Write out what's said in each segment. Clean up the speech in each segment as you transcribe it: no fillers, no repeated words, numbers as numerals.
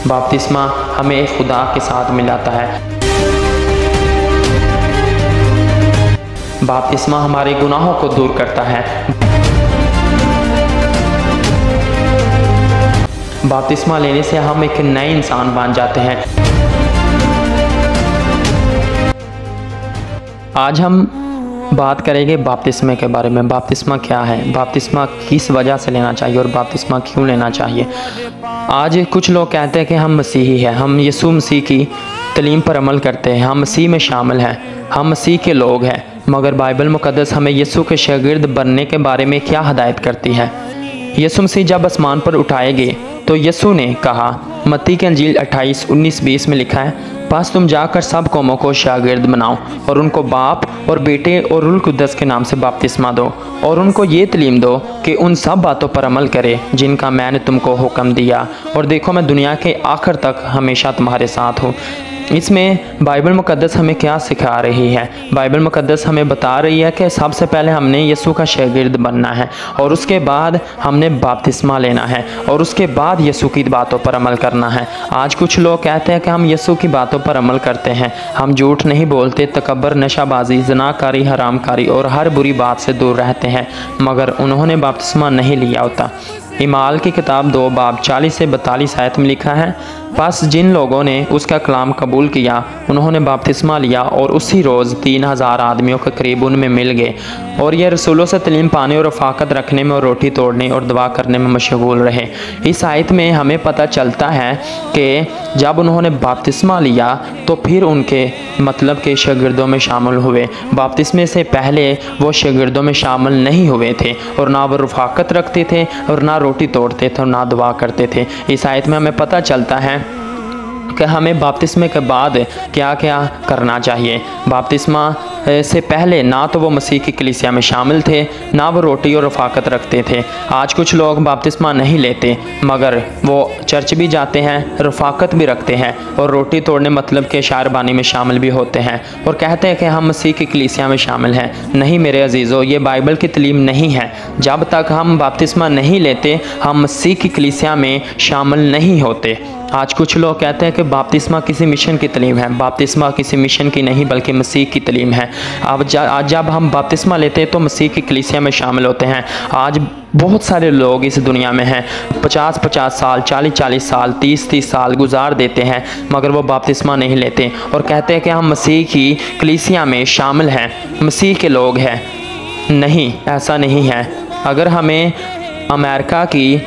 बपतिस्मा हमें खुदा के साथ मिलाता है। बपतिस्मा हमारे गुनाहों को दूर करता है। बपतिस्मा लेने से हम एक नए इंसान बन जाते हैं। आज हम बात करेंगे बपतिस्मे के बारे में। बपतिस्मा क्या है, बपतिस्मा किस वजह से लेना चाहिए और बपतिस्मा क्यों लेना चाहिए। आज कुछ लोग कहते हैं कि हम मसीही हैं, हम यीशु मसीह की तालीम पर अमल करते हैं, हम मसीह में शामिल हैं, हम मसीह के लोग हैं। मगर बाइबल मुक़द्दस हमें यीशु के शागिर्द बनने के बारे में क्या हदायत करती है। यीशु मसीह जब आसमान पर उठाए गए तो यीशु ने कहा, मत्ती की अंजील 28:19-20 में लिखा है, बस तुम जाकर सब कौमों को शागिर्द बनाओ और उनको बाप और बेटे और रूह कुद्दस के नाम से बपतिस्मा दो और उनको ये तालीम दो कि उन सब बातों पर अमल करे जिनका मैंने तुमको हुक्म दिया, और देखो मैं दुनिया के आखिर तक हमेशा तुम्हारे साथ हूँ। इसमें बाइबल मुक़द्दस हमें क्या सिखा रही है। बाइबल मुक़द्दस हमें बता रही है कि सबसे पहले हमने यीशु का शागिर्द बनना है और उसके बाद हमने बपतिस्मा लेना है और उसके बाद यीशु की बातों पर अमल करना है। आज कुछ लोग कहते हैं कि हम यीशु की बातों पर अमल करते हैं, हम झूठ नहीं बोलते, तकब्बर, नशाबाजी, ज़नाकारी, हरामकारी और हर बुरी बात से दूर रहते हैं, मगर उन्होंने बपतिस्मा नहीं लिया होता। इमाल की किताब 2 बाब 40 से 42 आयत में लिखा है, बस जिन लोगों ने उसका कलाम कबूल किया उन्होंने बपतिस्मा लिया और उसी रोज़ 3000 आदमियों के करीब उनमें मिल गए और ये रसूलों से तालीम पाने और रफ़ाकत रखने में और रोटी तोड़ने और दुआ करने में मशगूल रहे। इस आयत में हमें पता चलता है कि जब उन्होंने बपतिस्मा लिया तो फिर उनके मतलब के शागिर्दों में शामिल हुए। बपतिस्मे से पहले वो शागिर्दों में शामिल नहीं हुए थे और ना वो रफ़ाकत रखते थे और ना रोटी तोड़ते थे और ना दुआ करते थे। इस आयत में हमें पता चलता है कि हमें बपतिस्मे के बाद क्या क्या करना चाहिए। बपतिस्मा से पहले ना तो वो मसीह की कलीसिया में शामिल थे, ना वो रोटी और रफ़ाकत रखते थे। आज कुछ लोग बपतिस्मा नहीं लेते मगर वो चर्च भी जाते हैं, रफ़ाकत भी रखते हैं और रोटी तोड़ने मतलब के शारबानी में शामिल भी होते हैं और कहते हैं कि हम मसीह की कलीसिया में शामिल हैं। नहीं मेरे अजीज़ों, ये बाइबल की तालीम नहीं है। जब तक हम बपतिस्मा नहीं लेते हम मसीह की कलीसिया में शामिल नहीं होते। आज कुछ लोग कहते हैं कि बपतिस्मा किसी मिशन की तालीम है। बपतिस्मा किसी मिशन की नहीं बल्कि मसीह की तालीम है। आज जब हम बपतिस्मा लेते हैं तो मसीह की कलीसिया में शामिल होते हैं। आज बहुत सारे लोग इस दुनिया में हैं, 50-50 साल, 40-40 साल, 30-30 साल गुजार देते हैं मगर वो बपतिस्मा नहीं लेते और कहते हैं कि हम मसीह की कलीसिया में शामिल हैं, मसीह के लोग हैं। नहीं, ऐसा नहीं है। अगर हमें अमेरिका की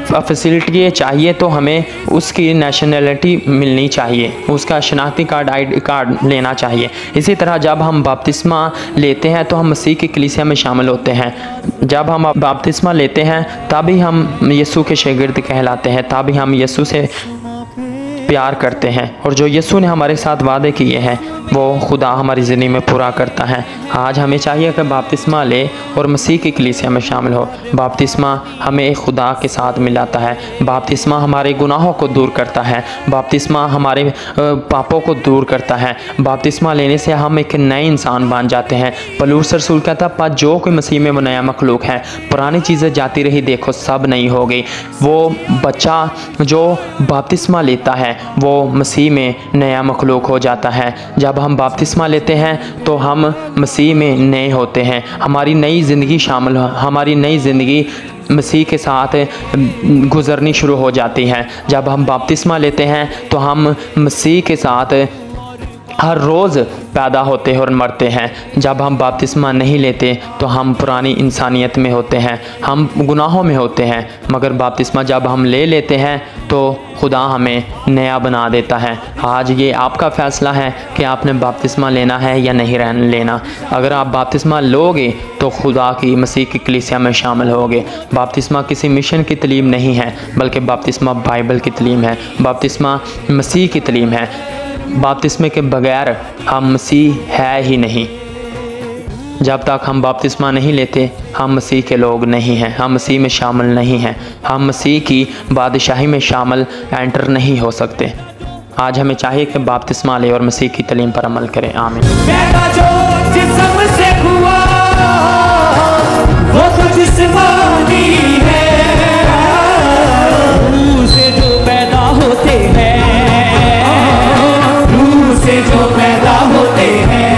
फैसिलिटी चाहिए तो हमें उसकी नेशनलिटी मिलनी चाहिए, उसका शनाख्ती कार्ड, ID कार्ड लेना चाहिए। इसी तरह जब हम बपतिस्मा लेते हैं तो हम मसीह की कलीसिया में शामिल होते हैं। जब हम बपतिस्मा लेते हैं तभी हम यीशु के शागिर्द कहलाते हैं, तभी हम यीशु से प्यार करते हैं और जो यीशु ने हमारे साथ वादे किए हैं वो खुदा हमारी ज़िंदगी में पूरा करता है। आज हमें चाहिए कि बपतिस्मा ले और मसीह की कलीसिया में शामिल हो। बपतिस्मा हमें खुदा के साथ मिलाता है। बपतिस्मा हमारे गुनाहों को दूर करता है। बपतिस्मा हमारे पापों को दूर करता है। बपतिस्मा लेने से हम एक नए इंसान बन जाते हैं। पौलुस रसूल कहता है, जो कोई मसीह में वो नया मखलूक है, पुरानी चीज़ें जाती रही, देखो सब नई हो गई। वो बच्चा जो बपतिस्मा लेता है वो मसीह में नया मखलूक हो जाता है। जब हम बपतिस्मा लेते हैं तो हम मसीह में नए होते हैं, हमारी नई ज़िंदगी शामिल हो, हमारी नई ज़िंदगी मसीह के साथ गुजरनी शुरू हो जाती है। जब हम बपतिस्मा लेते हैं तो हम मसीह के साथ हर रोज़ पैदा होते हैं और मरते हैं। जब हम बपतिस्मा नहीं लेते तो हम पुरानी इंसानियत में होते हैं, हम गुनाहों में होते हैं। मगर बपतिस्मा जब हम ले लेते हैं तो खुदा हमें नया बना देता है। आज ये आपका फ़ैसला है कि आपने बपतिस्मा लेना है या नहीं लेना। अगर आप बपतिस्मा लोगे तो खुदा की मसीह की कलीसिया में शामिल होगे। बपतिस्मा किसी मिशन की तालीम नहीं है बल्कि बपतिस्मा बाइबल की तालीम है, बपतिस्मा मसीह की तालीम है। बपतिस्मे के बगैर हम मसीह है ही नहीं। जब तक हम बपतिस्मा नहीं लेते हम मसीह के लोग नहीं हैं, हम मसीह में शामिल नहीं हैं, हम मसीह की बादशाही में शामिल एंटर नहीं हो सकते। आज हमें चाहिए कि बपतिस्मा लें और मसीह की तालीम पर अमल करें। आमीन। वो तो जिस्मानी है, उसे जो पैदा से जो पैदा होते हैं।